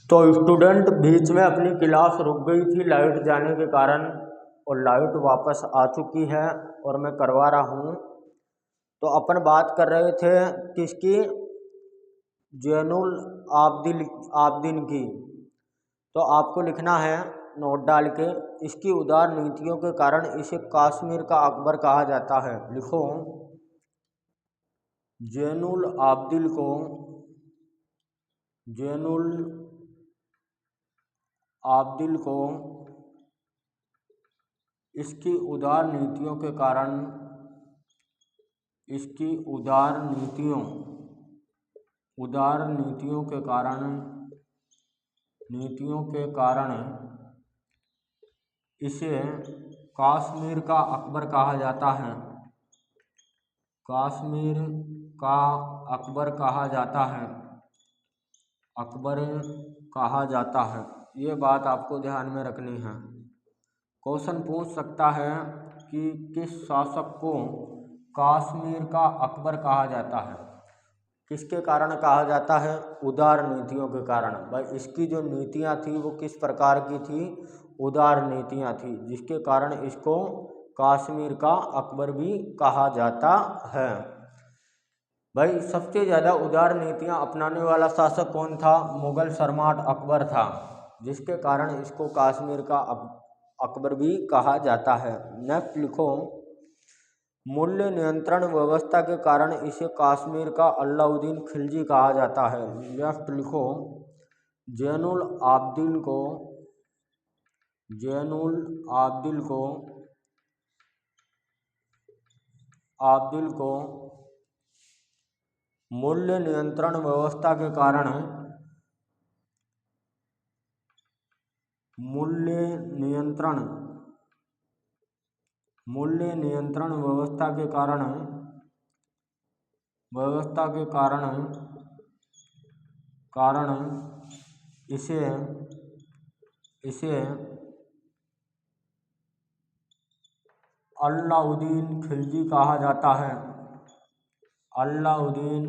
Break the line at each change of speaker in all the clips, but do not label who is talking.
तो स्टूडेंट बीच में अपनी क्लास रुक गई थी लाइट जाने के कारण, और लाइट वापस आ चुकी है और मैं करवा रहा हूँ। तो अपन बात कर रहे थे किसकी, जैनुल आबदीन की। तो आपको लिखना है नोट डाल के, इसकी उदार नीतियों के कारण इसे कश्मीर का अकबर कहा जाता है। लिखो, जैनुल आबदीन को इसकी उदार नीतियों के कारण इसे कश्मीर का अकबर कहा जाता है। कश्मीर का अकबर कहा जाता है। ये बात आपको ध्यान में रखनी है। क्वेश्चन पूछ सकता है कि किस शासक को कश्मीर का अकबर कहा जाता है। किसके कारण कहा जाता है? उदार नीतियों के कारण। भाई इसकी जो नीतियाँ थी वो किस प्रकार की थी? उदार नीतियाँ थी, जिसके कारण इसको कश्मीर का अकबर भी कहा जाता है। भाई सबसे ज़्यादा उदार नीतियाँ अपनाने वाला शासक कौन था? मुगल सम्राट अकबर था, जिसके कारण इसको कश्मीर का अकबर भी कहा जाता है। नेक्स्ट लिखो, मूल्य नियंत्रण व्यवस्था के कारण इसे कश्मीर का अलाउद्दीन खिलजी कहा जाता है। नेक्स्ट लिखो, जैनुल आबदीन को मूल्य नियंत्रण व्यवस्था के कारण इसे अलाउद्दीन खिलजी कहा जाता है। अलाउद्दीन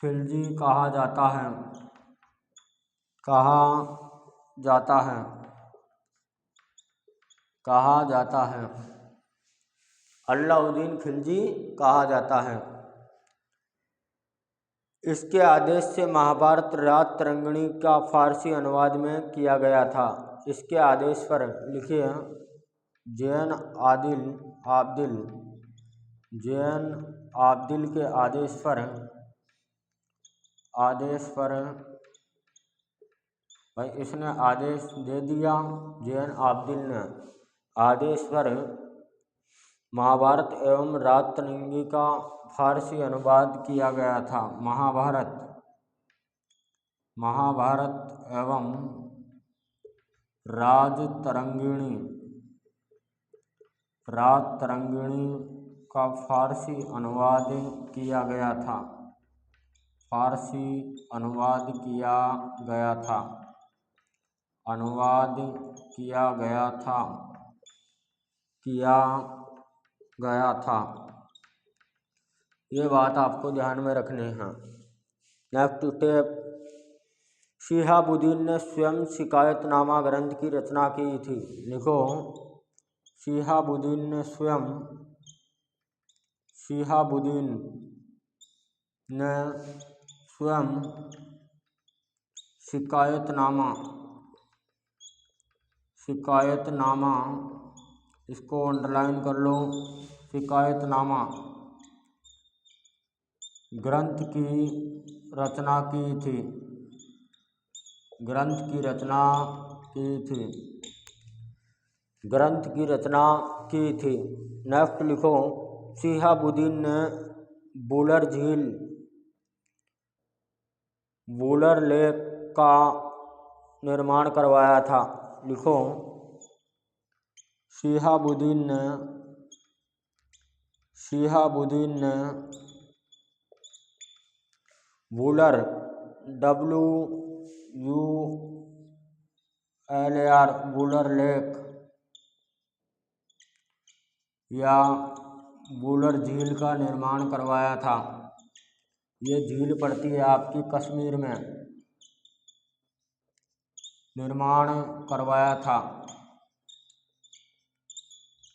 खिलजी कहा जाता है। अलाउद्दीन खिलजी कहा जाता है। इसके आदेश से महाभारत रात तरंगिणी का फारसी अनुवाद में किया गया था। इसके आदेश पर लिखिए, जैन आबदीन के आदेश पर भाई इसने आदेश दे दिया, जैन आबदीन ने आदेश पर महाभारत एवं रात तरंगिणी का फारसी अनुवाद किया गया था। महाभारत एवं रात तरंगिणी का फारसी अनुवाद किया गया था। ये बात आपको ध्यान में रखनी है। नेक्स्ट स्टेप, शिहाबुद्दीन ने स्वयं शिकायतनामा ग्रंथ की रचना की थी। लिखो, शिहाबुद्दीन ने स्वयं शिकायतनामा, इसको अंडरलाइन कर लो, शिकायतनामा ग्रंथ की रचना की थी। नेक्स्ट लिखो, शिहाबुद्दीन ने वुलर लेक का निर्माण करवाया था। लिखो, शिहाबुद्दीन ने वुलर वुलर लेक या वुलर झील का निर्माण करवाया था। ये झील पड़ती है आपकी कश्मीर में। निर्माण करवाया था,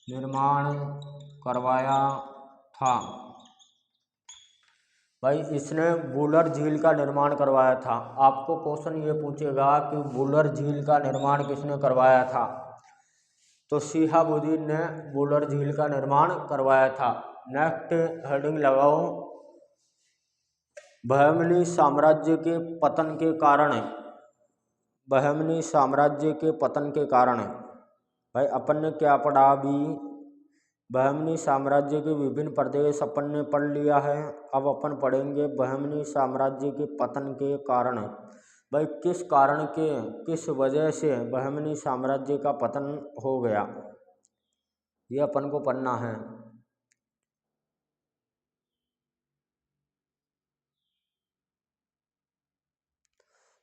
निर्माण करवाया था। भाई इसने वुलर झील का निर्माण करवाया था। आपको क्वेश्चन ये पूछेगा कि वुलर झील का निर्माण किसने करवाया था, तो शिहाबुद्दीन ने वुलर झील का निर्माण करवाया था। नेक्स्ट हेडिंग लगाओ, बहमनी साम्राज्य के पतन के कारण, बहमनी साम्राज्य के पतन के कारण। भाई अपन ने क्या पढ़ा अभी, बहमनी साम्राज्य के विभिन्न प्रदेश अपन ने पढ़ लिया है। अब अपन पढ़ेंगे बहमनी साम्राज्य के पतन के कारण। भाई किस कारण के, किस वजह से बहमनी साम्राज्य का पतन हो गया, ये अपन को पढ़ना है।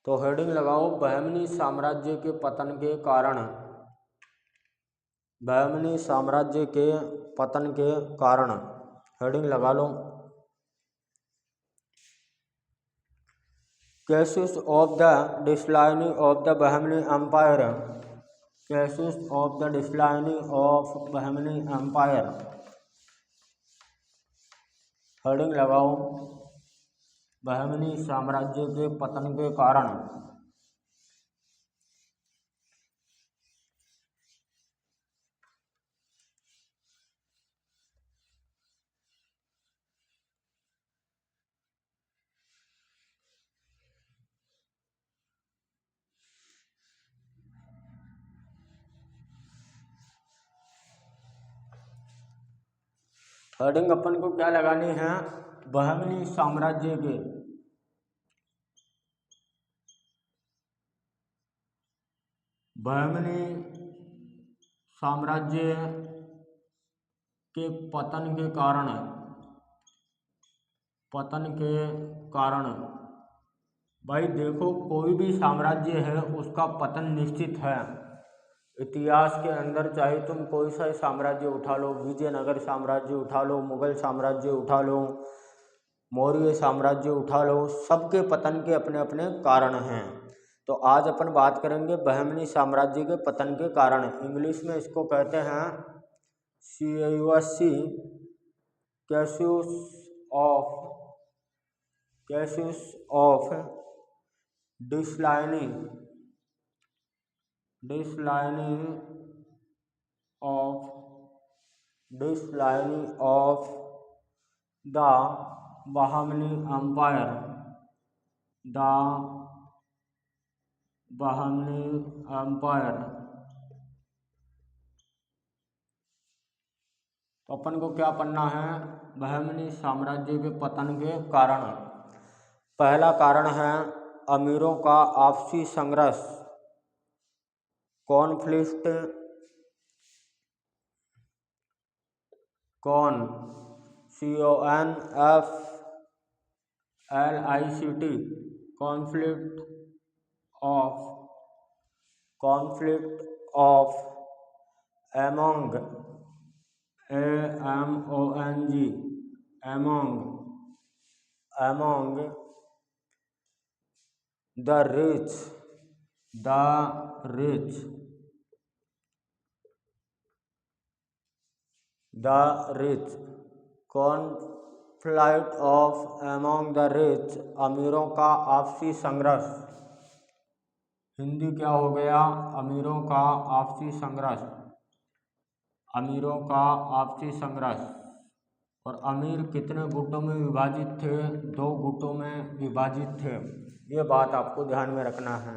तो हेडिंग लगाओ, बहमनी साम्राज्य के पतन के कारण, बहमनी साम्राज्य के पतन के कारण। हेडिंग लगा लो, causes of the declining of the Bahmani empire, causes of the declining of Bahmani empire. Heading लगाओ, बहमनी साम्राज्य के पतन के कारण। हेडिंग अपन को क्या लगानी है, बहमनी साम्राज्य के, बहमनी साम्राज्य के पतन के कारण, पतन के कारण। भाई देखो कोई भी साम्राज्य है उसका पतन निश्चित है। इतिहास के अंदर चाहे तुम कोई सा साम्राज्य उठा लो, विजयनगर साम्राज्य उठा लो, मुगल साम्राज्य उठा लो, मौर्य साम्राज्य उठा लो, सबके पतन के अपने अपने कारण हैं। तो आज अपन बात करेंगे बहमनी साम्राज्य के पतन के कारण। इंग्लिश में इसको कहते हैं CAUSC, causes of declining of the Bahmani empire, the Bahmani empire. तो अपन को क्या पढ़ना है, बहमनी साम्राज्य के पतन के कारण। पहला कारण है अमीरों का आपसी संघर्ष, conflict, conflict of among the rich, conflict of among the rich, अमीरों का आपसी संघर्ष। हिंदी क्या हो गया, अमीरों का आपसी संघर्ष, अमीरों का आपसी संघर्ष। और अमीर कितने गुटों में विभाजित थे, 2 गुटों में विभाजित थे। ये बात आपको ध्यान में रखना है।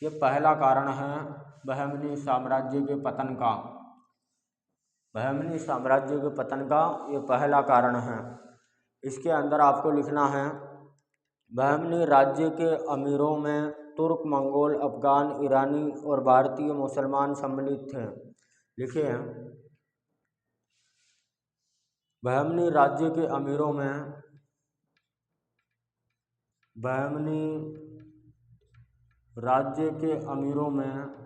ये पहला कारण है बहमनी साम्राज्य के पतन का, बहमनी साम्राज्य के पतन का ये पहला कारण है। इसके अंदर आपको लिखना है, बहमनी राज्य के अमीरों में तुर्क, मंगोल, अफगान, ईरानी और भारतीय मुसलमान सम्मिलित थे। लिखिए, बहमनी राज्य के अमीरों में, बहमनी राज्य के अमीरों में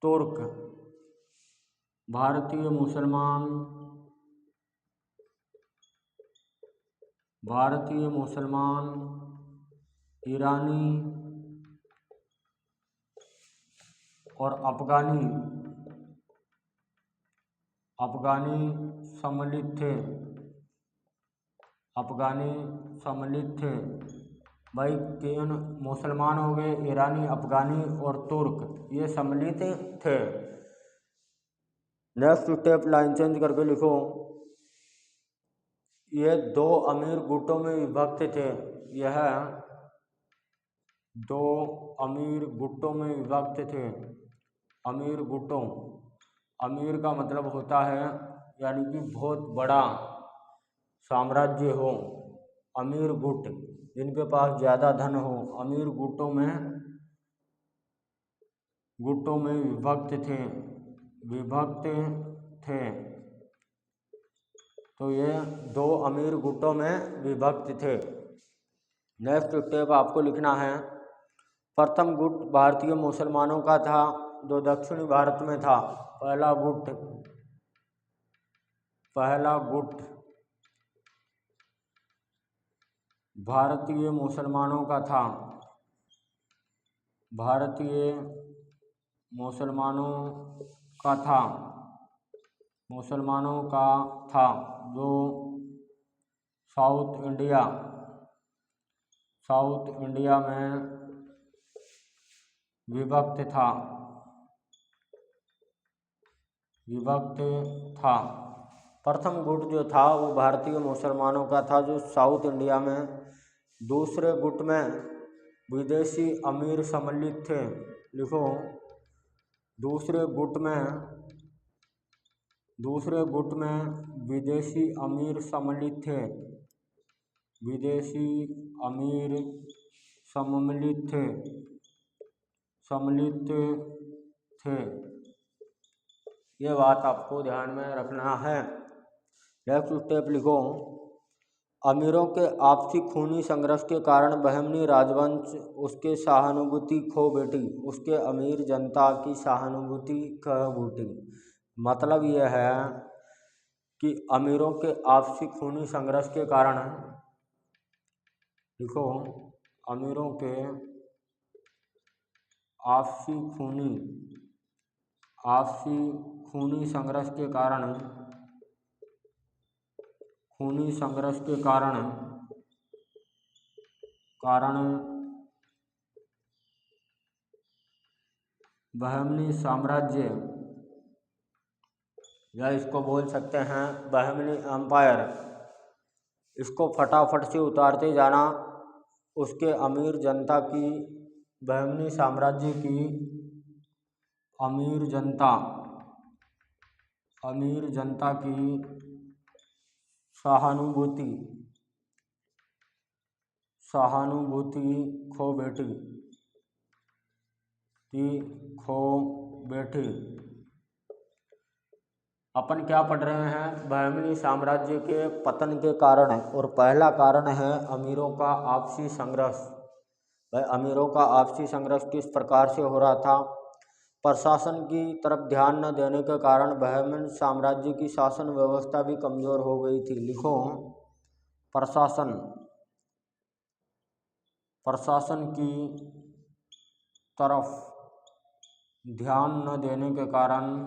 तुर्क, भारतीय मुसलमान भारतीय मुसलमान, ईरानी और अफगानी सम्मिलित थे। अफगानी सम्मिलित थे। भाई तीन मुसलमान हो गए, ईरानी, अफगानी और तुर्क, ये सम्मिलित थे। नेक्स्ट स्टेप लाइन चेंज करके लिखो। ये दो अमीर गुटों में विभक्त थे। यह दो अमीर गुटों में विभक्त थे। अमीर गुटों, अमीर का मतलब होता है यानी कि बहुत बड़ा साम्राज्य हो। अमीर गुट जिनके पास ज़्यादा धन हो, अमीर गुटों में विभक्त थे। तो ये दो अमीर गुटों में विभक्त थे। नेक्स्ट स्टेप आपको लिखना है। प्रथम गुट भारतीय मुसलमानों का था जो दक्षिणी भारत में था। पहला गुट भारतीय मुसलमानों का था। भारतीय मुसलमानों का था जो साउथ इंडिया में विभक्त था। प्रथम गुट जो था वो भारतीय मुसलमानों का था जो साउथ इंडिया में। दूसरे गुट में विदेशी अमीर सम्मिलित थे। लिखो, दूसरे गुट में विदेशी अमीर सम्मिलित थे। ये बात आपको ध्यान में रखना है। नेक्स्ट स्टेप लिखो। अमीरों के आपसी खूनी संघर्ष के कारण बहमनी राजवंश उसके सहानुभूति खो बैठी, उसके अमीर जनता की सहानुभूति खो बैठी। मतलब यह है कि अमीरों के आपसी खूनी संघर्ष के कारण, लिखो, अमीरों के आपसी खूनी संघर्ष के कारण बहमनी साम्राज्य, या इसको बोल सकते हैं बहमनी एम्पायर, इसको फटाफट से उतारते जाना। उसके अमीर जनता की, बहमनी साम्राज्य की अमीर जनता की सहानुभूति खो बैठी। अपन क्या पढ़ रहे हैं? बहमनी साम्राज्य के पतन के कारण, और पहला कारण है अमीरों का आपसी संघर्ष। भाई अमीरों का आपसी संघर्ष किस प्रकार से हो रहा था? प्रशासन की तरफ ध्यान न देने के कारण बहमनी साम्राज्य की शासन व्यवस्था भी कमज़ोर हो गई थी। लिखो, प्रशासन की तरफ ध्यान न देने के कारण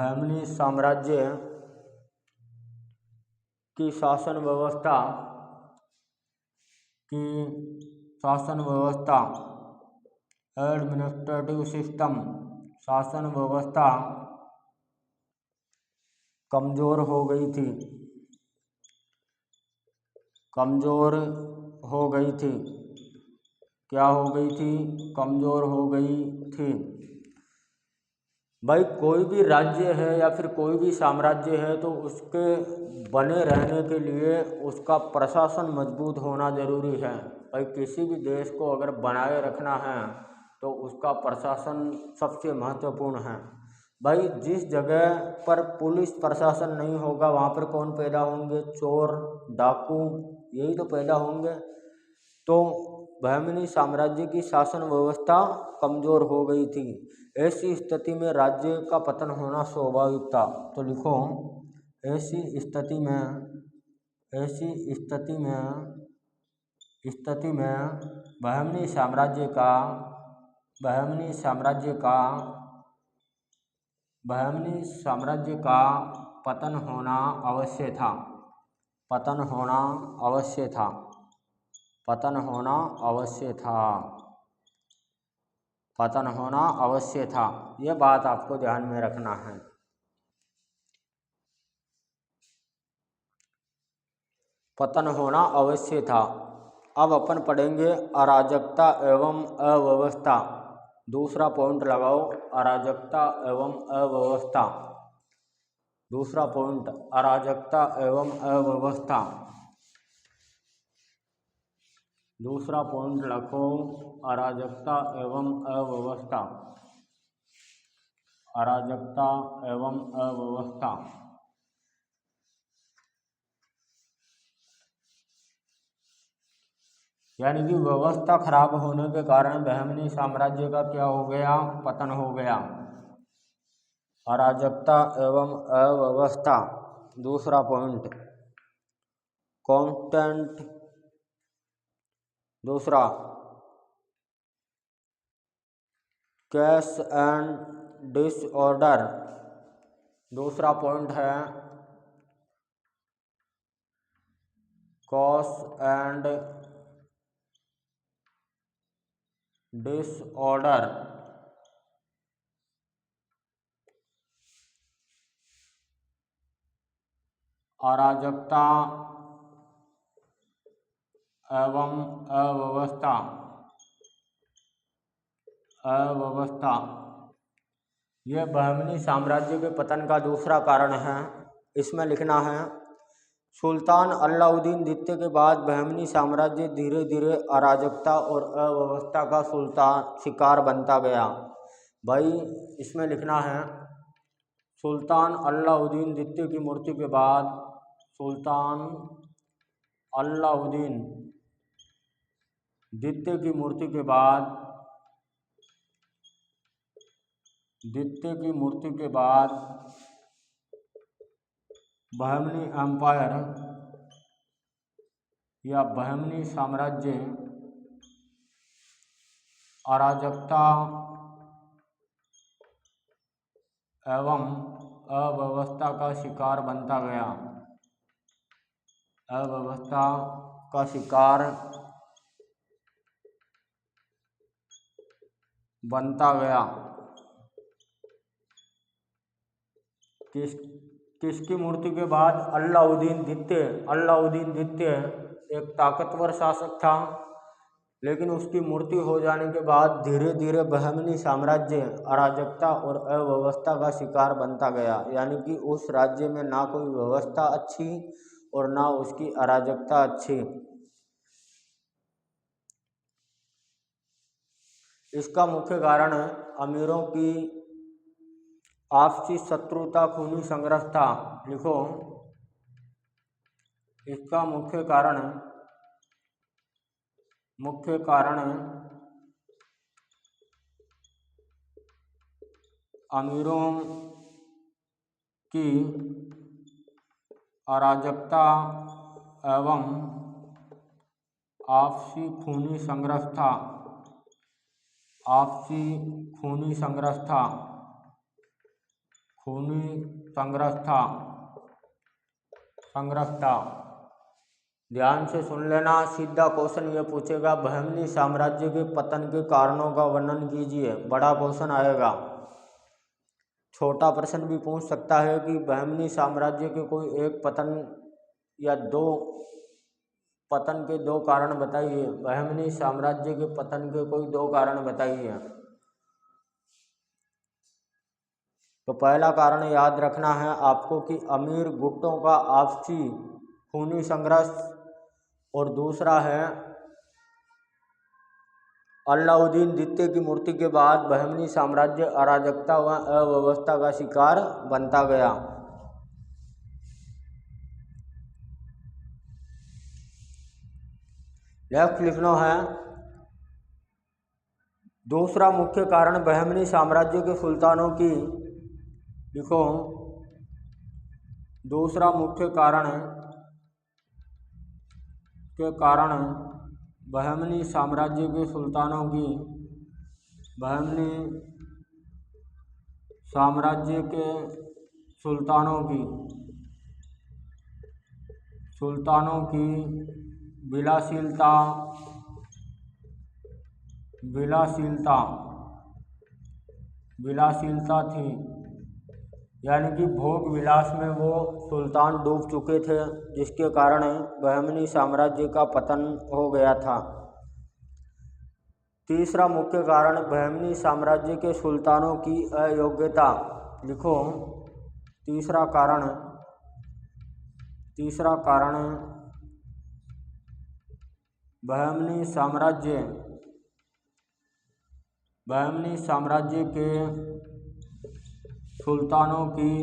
बहमनी साम्राज्य की शासन व्यवस्था एडमिनिस्ट्रेटिव सिस्टम, शासन व्यवस्था कमज़ोर हो गई थी। क्या हो गई थी? कमज़ोर हो गई थी। भाई कोई भी राज्य है या फिर कोई भी साम्राज्य है तो उसके बने रहने के लिए उसका प्रशासन मजबूत होना ज़रूरी है। भाई किसी भी देश को अगर बनाए रखना है तो उसका प्रशासन सबसे महत्वपूर्ण है। भाई जिस जगह पर पुलिस प्रशासन नहीं होगा वहाँ पर कौन पैदा होंगे? चोर, डाकू, यही तो पैदा होंगे। तो बहमनी साम्राज्य की शासन व्यवस्था कमजोर हो गई थी। ऐसी स्थिति में राज्य का पतन होना स्वाभाविक था। तो लिखो, ऐसी स्थिति में बहमनी साम्राज्य का पतन होना आवश्यक था। यह बात आपको ध्यान में रखना है। पतन होना अवश्य था। अब अपन पढ़ेंगे अराजकता एवं अव्यवस्था। दूसरा पॉइंट लगाओ, अराजकता एवं अव्यवस्था। दूसरा पॉइंट, अराजकता एवं अव्यवस्था। दूसरा पॉइंट लिखो, अराजकता एवं अव्यवस्था। अराजकता एवं अव्यवस्था। यानी कि व्यवस्था खराब होने के कारण बहमनी साम्राज्य का क्या हो गया? पतन हो गया। अराजकता एवं अव्यवस्था। दूसरा पॉइंट, कॉन्स्टेंट। दूसरा, कैश एंड डिसऑर्डर। दूसरा पॉइंट है कॉस एंड डिसऑर्डर। अराजकता एवं अव्यवस्था। यह बहमनी साम्राज्य के पतन का दूसरा कारण है। इसमें लिखना है, सुल्तान अलाउद्दीन द्वितीय के बाद बहमनी साम्राज्य धीरे धीरे अराजकता और अव्यवस्था का शिकार बनता गया। भाई इसमें लिखना है, सुल्तान अलाउद्दीन द्वितीय की मृत्यु के बाद, सुल्तान अलाउद्दीन द्वितीय की मृत्यु के बाद बहमनी एम्पायर या बहमनी साम्राज्य अराजकता एवं अव्यवस्था का शिकार बनता गया। अव्यवस्था का शिकार बनता गया। किसकी मृत्यु के बाद? अलाउद्दीन द्वितीय एक ताकतवर शासक था, लेकिन उसकी मृत्यु हो जाने के बाद धीरे धीरे बहमनी साम्राज्य अराजकता और अव्यवस्था का शिकार बनता गया। यानी कि उस राज्य में ना कोई व्यवस्था अच्छी और ना उसकी अराजकता अच्छी। इसका मुख्य कारण अमीरों की आपसी शत्रुता, खूनी संघर्ष था। लिखो, इसका मुख्य कारण अमीरों की अराजकता एवं आपसी खूनी संघर्ष था। ध्यान से सुन लेना। सीधा क्वेश्चन ये पूछेगा, बहमनी साम्राज्य के पतन के कारणों का वर्णन कीजिए। बड़ा क्वेश्चन आएगा। छोटा प्रश्न भी पूछ सकता है कि बहमनी साम्राज्य के कोई एक पतन या दो पतन के दो कारण बताइए। बहमनी साम्राज्य के पतन के कोई दो कारण बताइए। तो पहला कारण याद रखना है आपको कि अमीर गुटों का आपसी खूनी संघर्ष, और दूसरा है अलाउद्दीन द्वितीय की मृत्यु के बाद बहमनी साम्राज्य अराजकता व अव्यवस्था का शिकार बनता गया। नेक्स्ट लिखना है, दूसरा मुख्य कारण बहमनी साम्राज्य के सुल्तानों की, लिखो, दूसरा मुख्य कारण बहमनी साम्राज्य के सुल्तानों की, बहमनी साम्राज्य के सुल्तानों की विलासिलता थी, यानी कि भोग विलास में वो सुल्तान डूब चुके थे, जिसके कारण बहमनी साम्राज्य का पतन हो गया था। तीसरा मुख्य कारण बहमनी साम्राज्य के सुल्तानों की अयोग्यता, लिखो, तीसरा कारण बहमनी साम्राज्य के सुल्तानों की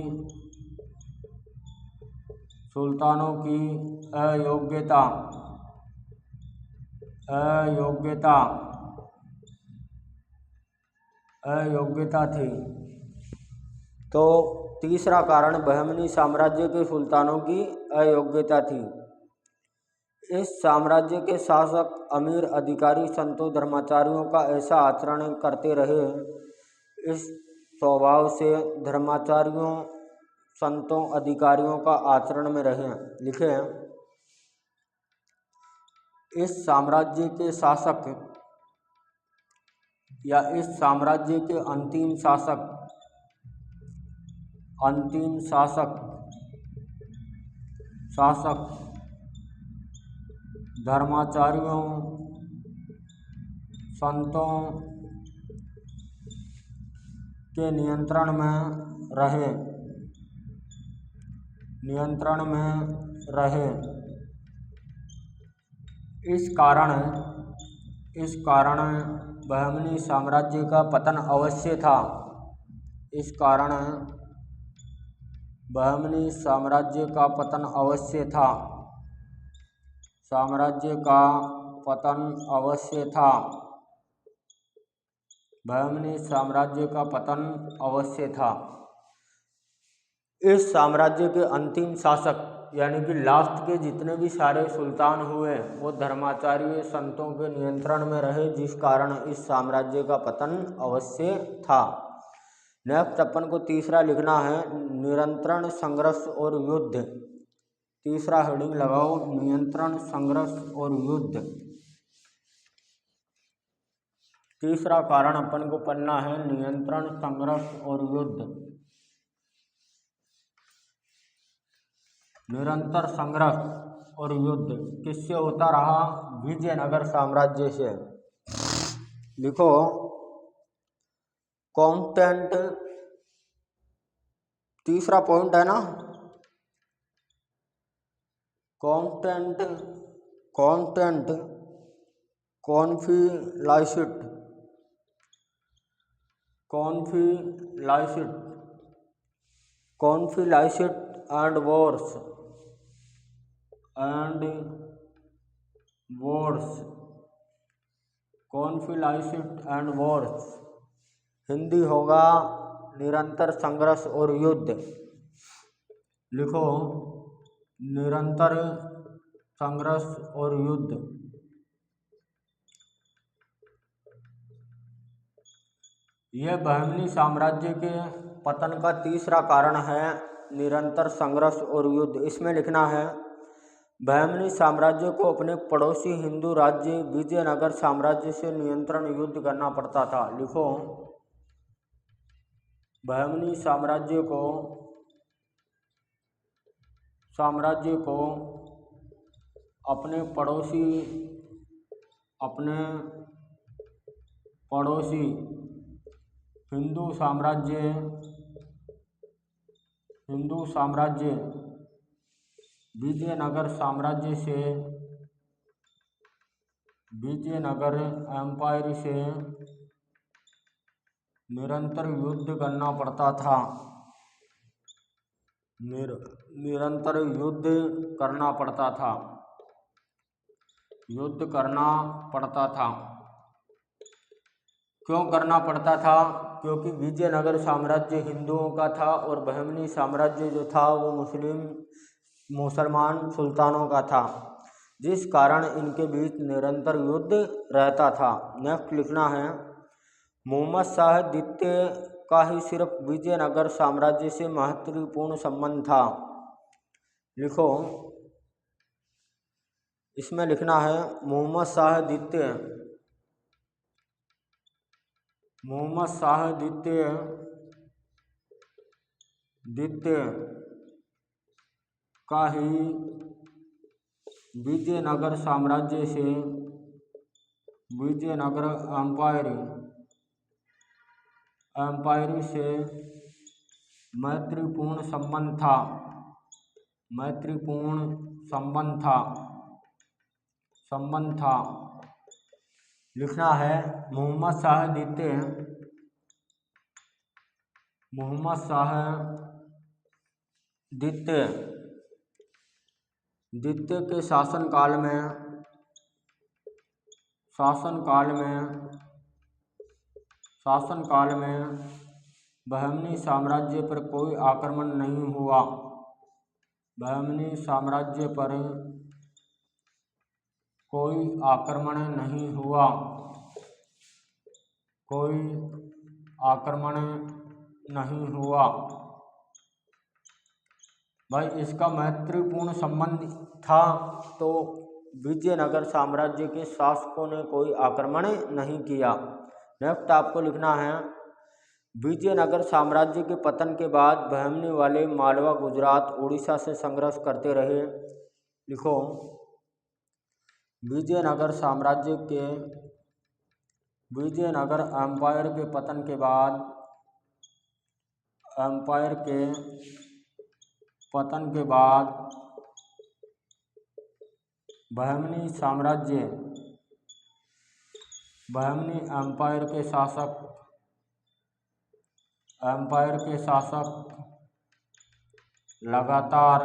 अयोग्यता थी। तो तीसरा कारण बहमनी साम्राज्य के सुल्तानों की अयोग्यता थी। इस साम्राज्य के शासक अमीर अधिकारी संतों धर्माचार्यों का ऐसा आचरण करते रहे, इस स्वभाव से धर्माचार्यों संतों अधिकारियों का आचरण में रहे। लिखे, इस साम्राज्य के शासक या इस साम्राज्य के अंतिम शासक धर्माचार्यों संतों के नियंत्रण में रहे। इस कारण बहमनी साम्राज्य का पतन अवश्य था। इस कारण बहमनी साम्राज्य का पतन अवश्य था। बहमनी साम्राज्य का पतन अवश्य था। इस साम्राज्य के अंतिम शासक यानी कि लास्ट के जितने भी सारे सुल्तान हुए वो धर्माचार्य संतों के नियंत्रण में रहे, जिस कारण इस साम्राज्य का पतन अवश्य था। नेक्स्ट अपन को तीसरा लिखना है, नियंत्रण संघर्ष और युद्ध। तीसरा हेडिंग लगाओ, नियंत्रण संघर्ष और युद्ध। तीसरा कारण अपन को पढ़ना है, नियंत्रण संघर्ष और युद्ध। निरंतर संघर्ष और युद्ध किससे होता रहा? विजयनगर साम्राज्य से। लिखो, कॉन्स्टेंट, तीसरा पॉइंट है ना, कॉन्फ्लिक्ट एंड वॉर्स, हिंदी होगा निरंतर संघर्ष और युद्ध। लिखो, निरंतर संघर्ष और युद्ध। यह बहमनी साम्राज्य के पतन का तीसरा कारण है, निरंतर संघर्ष और युद्ध। इसमें लिखना है, बहमनी साम्राज्य को अपने पड़ोसी हिंदू राज्य विजयनगर साम्राज्य से नियंत्रण युद्ध करना पड़ता था। लिखो, बहमनी साम्राज्य को अपने पड़ोसी हिंदू साम्राज्य विजयनगर एम्पायर से निरंतर युद्ध करना पड़ता था। निरंतर युद्ध करना पड़ता था। युद्ध करना पड़ता था। क्यों करना पड़ता था? क्योंकि विजयनगर साम्राज्य हिंदुओं का था और बहमनी साम्राज्य जो था वो मुसलमान सुल्तानों का था, जिस कारण इनके बीच निरंतर युद्ध रहता था। नेक्स्ट लिखना है, मोहम्मद शाह द्वितीय का ही सिर्फ विजयनगर साम्राज्य से महत्वपूर्ण संबंध था। लिखो, इसमें लिखना है मोहम्मद शाह द्वितीय का ही विजयनगर साम्राज्य से विजयनगर एम्पायर से मैत्रीपूर्ण संबंध था। लिखना है मोहम्मद शाह द्वितीय के शासनकाल में बहमनी साम्राज्य पर कोई आक्रमण नहीं हुआ। बहमनी साम्राज्य पर कोई आक्रमण नहीं हुआ। भाई, इसका महत्वपूर्ण संबंध था, तो विजयनगर साम्राज्य के शासकों ने कोई आक्रमण नहीं किया। नेक्स्ट आपको लिखना है, विजयनगर साम्राज्य के पतन के बाद बहमनी वाले मालवा, गुजरात, उड़ीसा से संघर्ष करते रहे। लिखो, विजयनगर एम्पायर के पतन के बाद बहमनी एम्पायर के शासक लगातार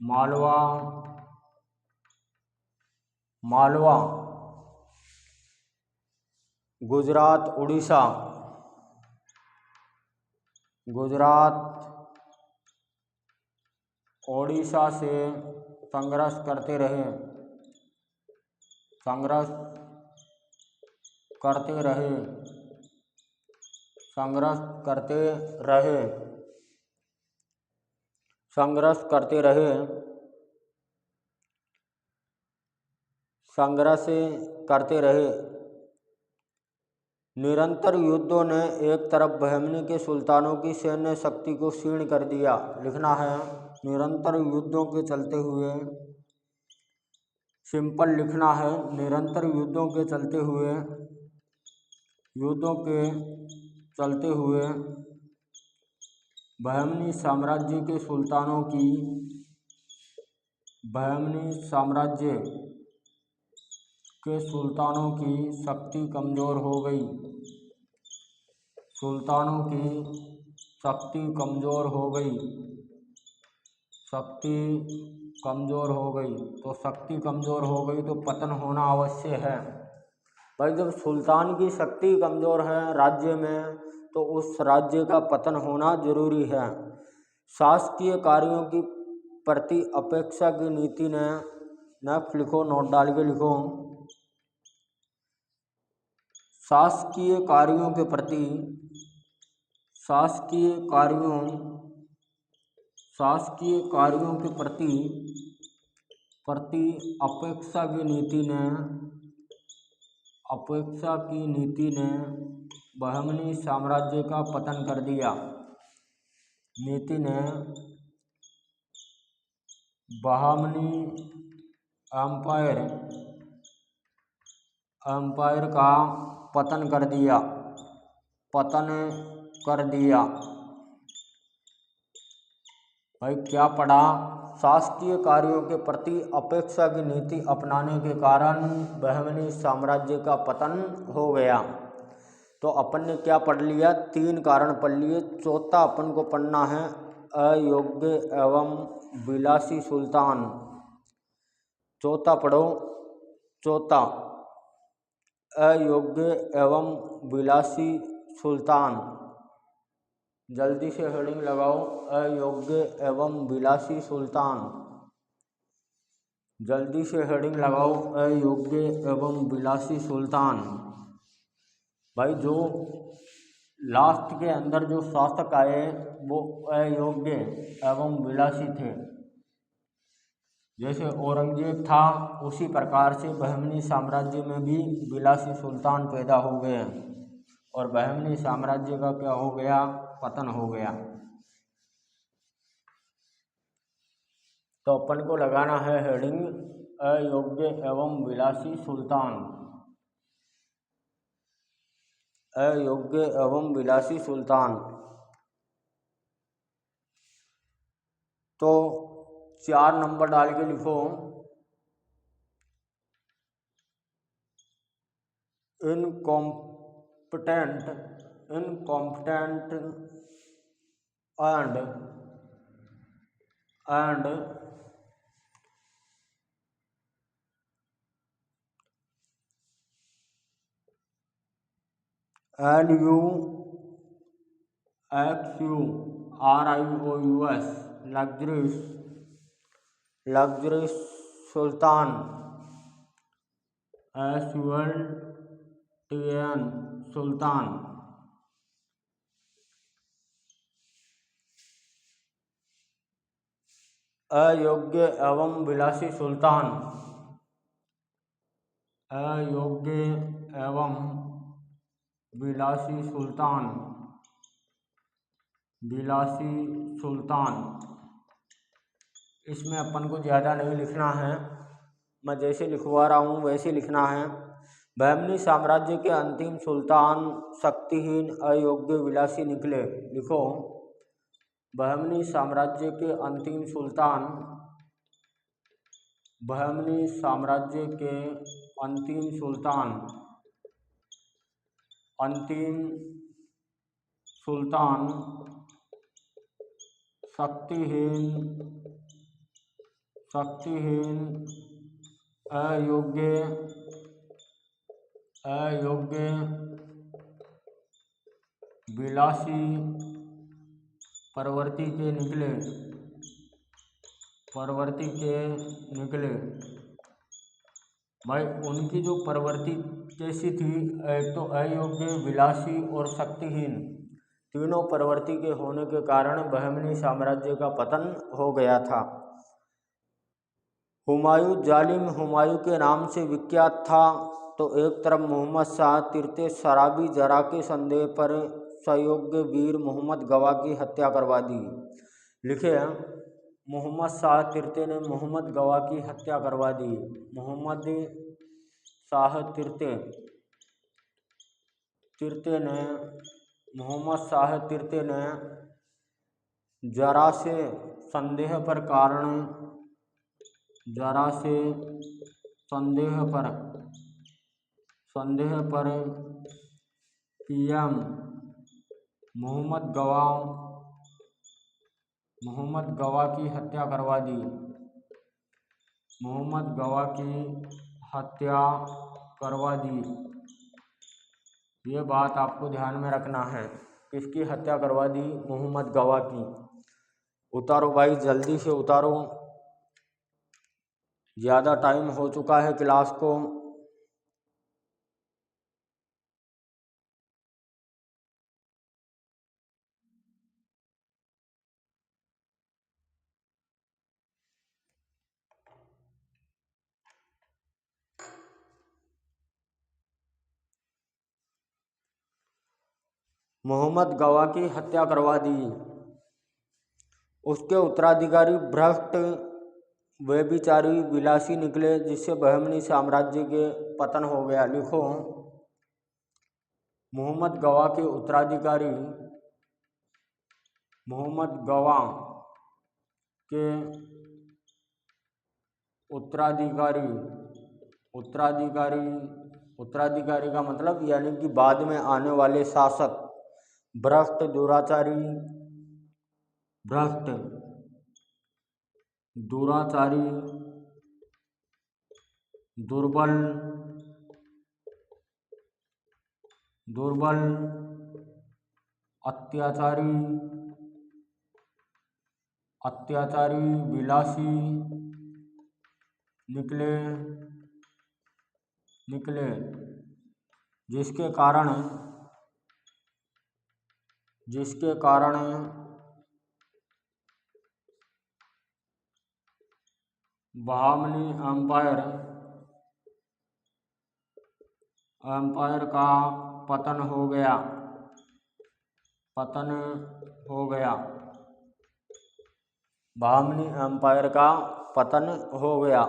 मालवा, गुजरात, उड़ीसा से संघर्ष करते रहे। निरंतर युद्धों ने एक तरफ बहमनी के सुल्तानों की सैन्य शक्ति को क्षीण कर दिया। लिखना है, निरंतर युद्धों के चलते हुए, सिंपल लिखना है, निरंतर युद्धों के चलते हुए बहमनी साम्राज्य के सुल्तानों की शक्ति कमजोर हो गई। शक्ति कमजोर हो गई तो पतन होना अवश्य है। भाई, जब सुल्तान की शक्ति कमजोर है राज्य में, तो उस राज्य का पतन होना जरूरी है। शासकीय कार्यों की प्रति अपेक्षा की नीति ने, नेक्स्ट लिखो, नोट डाल के लिखो, शासकीय कार्यों के प्रति अपेक्षा की नीति ने बहमनी साम्राज्य का पतन कर दिया। बहमनी एम्पायर का पतन कर दिया। भाई, क्या पढ़ा? शासकीय कार्यों के प्रति अपेक्षा की नीति अपनाने के कारण बहमनी साम्राज्य का पतन हो गया। तो अपन ने क्या पढ़ लिया? 3 कारण पढ़ लिए। चौथा अपन को पढ़ना है, अयोग्य एवं विलासी सुल्तान। चौथा पढ़ो। चौथा, अयोग्य एवं विलासी सुल्तान। जल्दी से हेडिंग लगाओ, अयोग्य एवं विलासी सुल्तान। जल्दी से हेडिंग लगाओ, अयोग्य एवं विलासी सुल्तान। भाई जो लास्ट के अंदर जो शासक आए वो अयोग्य एवं विलासी थे। जैसे औरंगजेब था उसी प्रकार से बहमनी साम्राज्य में भी विलासी सुल्तान पैदा हो गए और बहमनी साम्राज्य का क्या हो गया, पतन हो गया। तो अपन को लगाना है हेडिंग, अयोग्य एवं विलासी सुल्तान। अयोग्य एवं विलासी सुल्तान। तो 4 नंबर डाल के लिखो, incompetent and UXURIOUS luxurious Sultan, SULTAN सुल्तान। अयोग्य एवं विलासी सुल्तान, अयोग्य एवं विलासी सुल्तान, विलासी सुल्तान। इसमें अपन को ज़्यादा नहीं लिखना है, मैं जैसे लिखवा रहा हूँ वैसे लिखना है। बहमनी साम्राज्य के अंतिम सुल्तान शक्तिहीन अयोग्य विलासी निकले। लिखो, बहमनी साम्राज्य के अंतिम सुल्तान, बहमनी साम्राज्य के अंतिम सुल्तान, अंतिम सुल्तान शक्तिहीन अयोग्य विलासी परवर्ती के निकले। भाई उनकी जो प्रवृत्ति कैसी थी, एक तो अयोग्य, विलासी और शक्तिहीन, तीनों प्रवृत्ति के होने के कारण बहमनी साम्राज्य का पतन हो गया था। हुमायूं जालिम हुमायूं के नाम से विख्यात था। तो एक तरफ मोहम्मद शाह तिरते शराबी जरा के संदेह पर सयोग्य वीर मोहम्मद गवा की हत्या करवा दी। लिखे, मोहम्मद शाह तिरते ने मोहम्मद गवा की हत्या करवा दी। मोहम्मद शाह तिरते ने जरा से संदेह पर पीएम मोहम्मद गवा की हत्या करवा दी। मोहम्मद गवा की हत्या करवा दी। ये बात आपको ध्यान में रखना है। किसकी हत्या करवा दी? मोहम्मद गवा की। उतारो भाई, जल्दी से उतारो, ज़्यादा टाइम हो चुका है क्लास को। मोहम्मद गवा की हत्या करवा दी। उसके उत्तराधिकारी भ्रष्ट व्यभिचारी विलासी निकले, जिससे बहमनी साम्राज्य के पतन हो गया। लिखो, मोहम्मद गवा के उत्तराधिकारी, मोहम्मद गवा के उत्तराधिकारी का मतलब यानी कि बाद में आने वाले शासक भ्रष्ट दुराचारी दुर्बल दुर्बल अत्याचारी अत्याचारी विलासी निकले निकले जिसके कारण बहामनी एम्पायर का पतन हो गया बहामनी एम्पायर का पतन हो गया।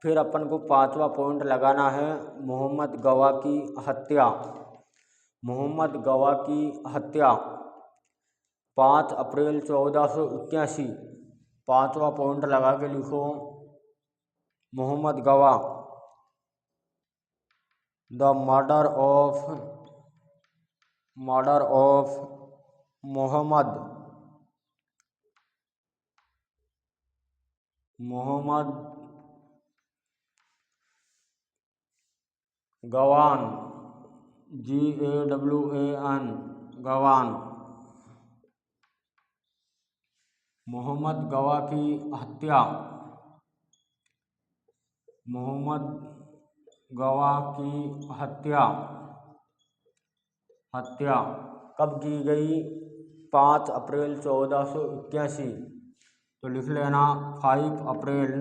फिर अपन को पांचवा पॉइंट लगाना है मोहम्मद गवा की हत्या। मोहम्मद गवा की हत्या 5 अप्रैल 1481। पांचवा पॉइंट लगा के लिखो Mohammed Gawa. The murder of Mohammed Gawan GAWAN Gawan. Mohammed Gawa की हत्या कब की गई? 5 अप्रैल 1481। तो लिख लेना 5 अप्रैल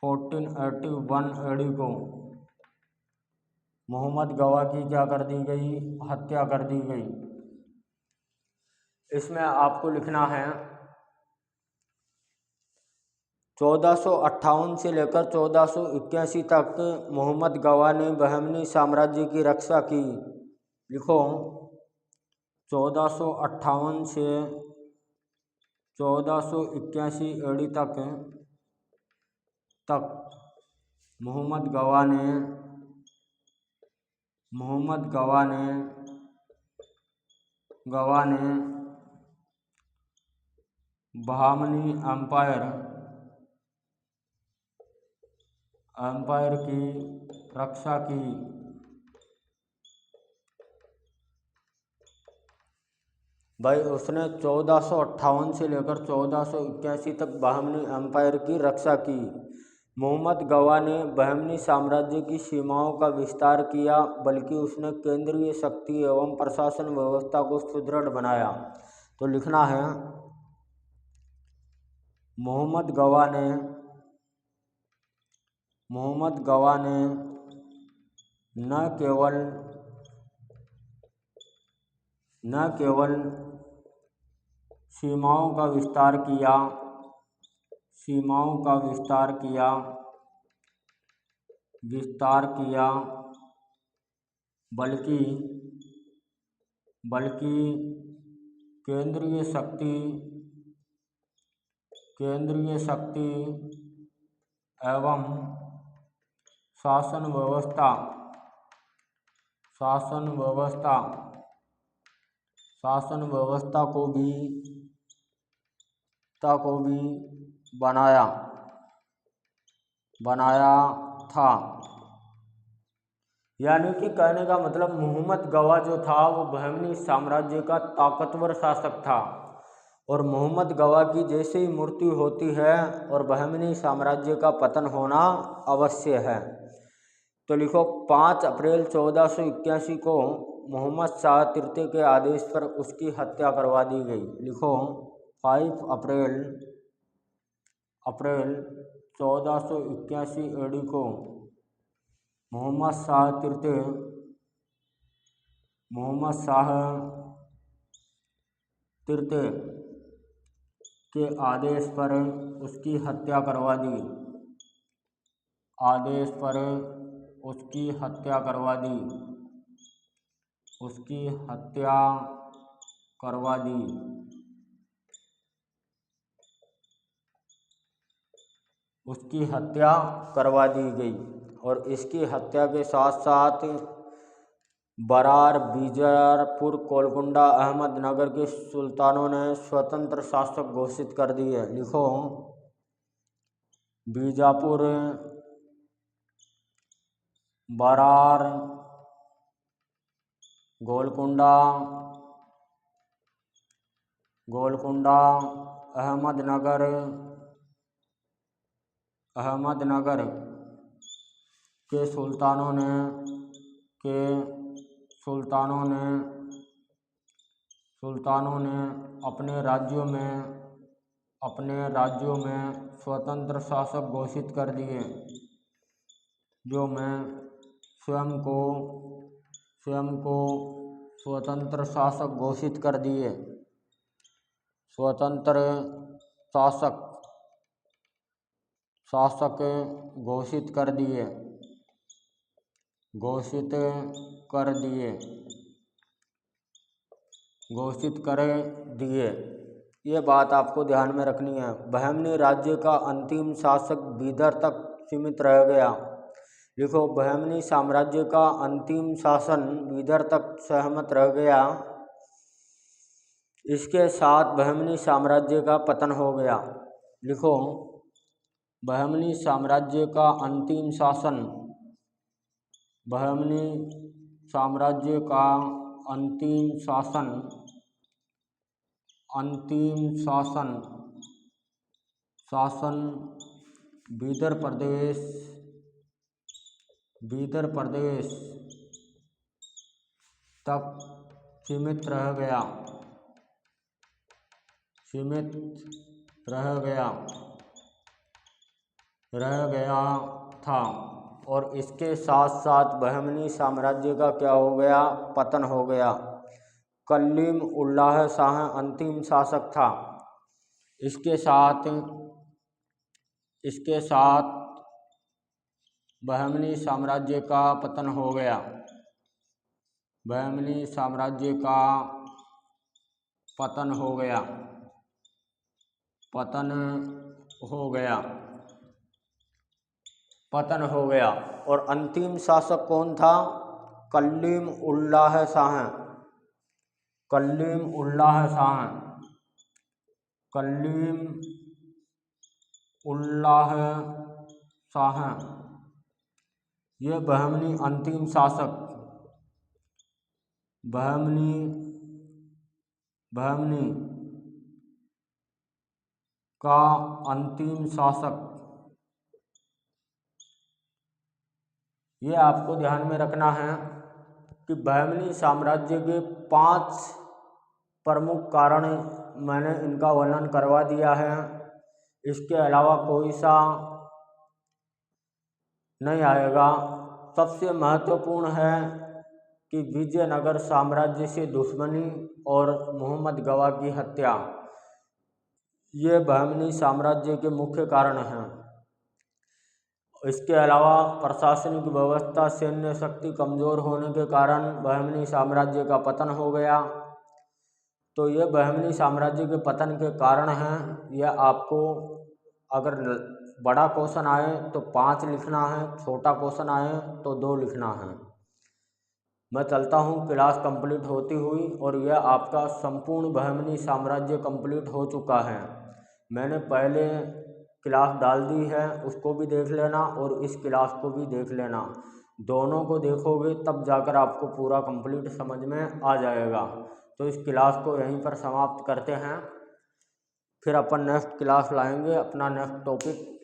1481 AD को मोहम्मद गवा की क्या कर दी गई? हत्या कर दी गई। इसमें आपको लिखना है 1458 से लेकर 1481 तक मोहम्मद गवा ने बहमनी साम्राज्य की रक्षा की। लिखो 1458 से 1481 AD तक मोहम्मद गवा ने बहामनी एम्पायर की रक्षा की। भाई उसने 1458 से लेकर 1481 तक बहमनी एम्पायर की रक्षा की। मोहम्मद गवा ने बहमनी साम्राज्य की सीमाओं का विस्तार किया, बल्कि उसने केंद्रीय शक्ति एवं प्रशासन व्यवस्था को सुदृढ़ बनाया। तो लिखना है मोहम्मद गवा ने न केवल सीमाओं का विस्तार किया बल्कि केंद्रीय शक्ति एवं शासन व्यवस्था को भी बनाया था। यानी कि कहने का मतलब मोहम्मद गवा जो था वो बहमनी साम्राज्य का ताकतवर शासक था, और मोहम्मद गवा की जैसे ही मृत्यु होती है और बहमनी साम्राज्य का पतन होना अवश्य है। तो लिखो 5 अप्रैल 1481 को मोहम्मद शाह तृतीय के आदेश पर उसकी हत्या करवा दी गई। लिखो 5 अप्रैल 1481 AD को मोहम्मद शाह तृतीय के आदेश पर उसकी हत्या करवा दी। उसकी हत्या करवा दी। उसकी हत्या करवा दी गई। और इसकी हत्या के साथ साथ बरार, बीजापुर, गोलकुंडा, अहमदनगर के सुल्तानों ने स्वतंत्र शासक घोषित कर दिए। लिखो बीजापुर, बरार, गोलकुंडा, गोलकुंडा, अहमदनगर, अहमदनगर के सुल्तानों ने सुल्तानों ने अपने राज्यों में स्वतंत्र शासक घोषित कर दिए, जो मैं स्वयं को स्वतंत्र शासक घोषित कर दिए, स्वतंत्र शासक घोषित कर दिए, ये बात आपको ध्यान में रखनी है। बहमनी राज्य का अंतिम शासक बीदर तक सीमित रह गया। लिखो, बहमनी साम्राज्य का अंतिम शासन बीदर तक सहमत रह गया। इसके साथ बहमनी साम्राज्य का पतन हो गया। लिखो, बहमनी साम्राज्य का अंतिम शासन, बहमनी साम्राज्य का अंतिम शासन बीदर प्रदेश तक सीमित रह गया था और इसके साथ साथ बहमनी साम्राज्य का क्या हो गया? पतन हो गया। कलीम उल्लाह शाह अंतिम शासक था। इसके साथ बहमनी साम्राज्य का पतन हो गया। बहमनी साम्राज्य का पतन हो गया और अंतिम शासक कौन था? कलीम उल्लाह शाह। ये बहमनी अंतिम शासक, बहमनी का अंतिम शासक, ये आपको ध्यान में रखना है कि बहमनी साम्राज्य के 5 प्रमुख कारण मैंने इनका वर्णन करवा दिया है। इसके अलावा कोई सा नहीं आएगा। सबसे महत्वपूर्ण है कि विजयनगर साम्राज्य से दुश्मनी और मोहम्मद गवा की हत्या, ये बहमनी साम्राज्य के मुख्य कारण हैं। इसके अलावा प्रशासनिक व्यवस्था, सैन्य शक्ति कमज़ोर होने के कारण बहमनी साम्राज्य का पतन हो गया। तो ये बहमनी साम्राज्य के पतन के कारण हैं। यह आपको अगर बड़ा क्वेश्चन आए तो 5 लिखना है, छोटा क्वेश्चन आए तो 2 लिखना है। मैं चलता हूँ, क्लास कंप्लीट होती हुई, और यह आपका संपूर्ण बहमनी साम्राज्य कंप्लीट हो चुका है। मैंने पहले क्लास डाल दी है, उसको भी देख लेना और इस क्लास को भी देख लेना। दोनों को देखोगे तब जाकर आपको पूरा कंप्लीट समझ में आ जाएगा। तो इस क्लास को यहीं पर समाप्त करते हैं। फिर अपन नेक्स्ट क्लास लाएंगे, अपना नेक्स्ट टॉपिक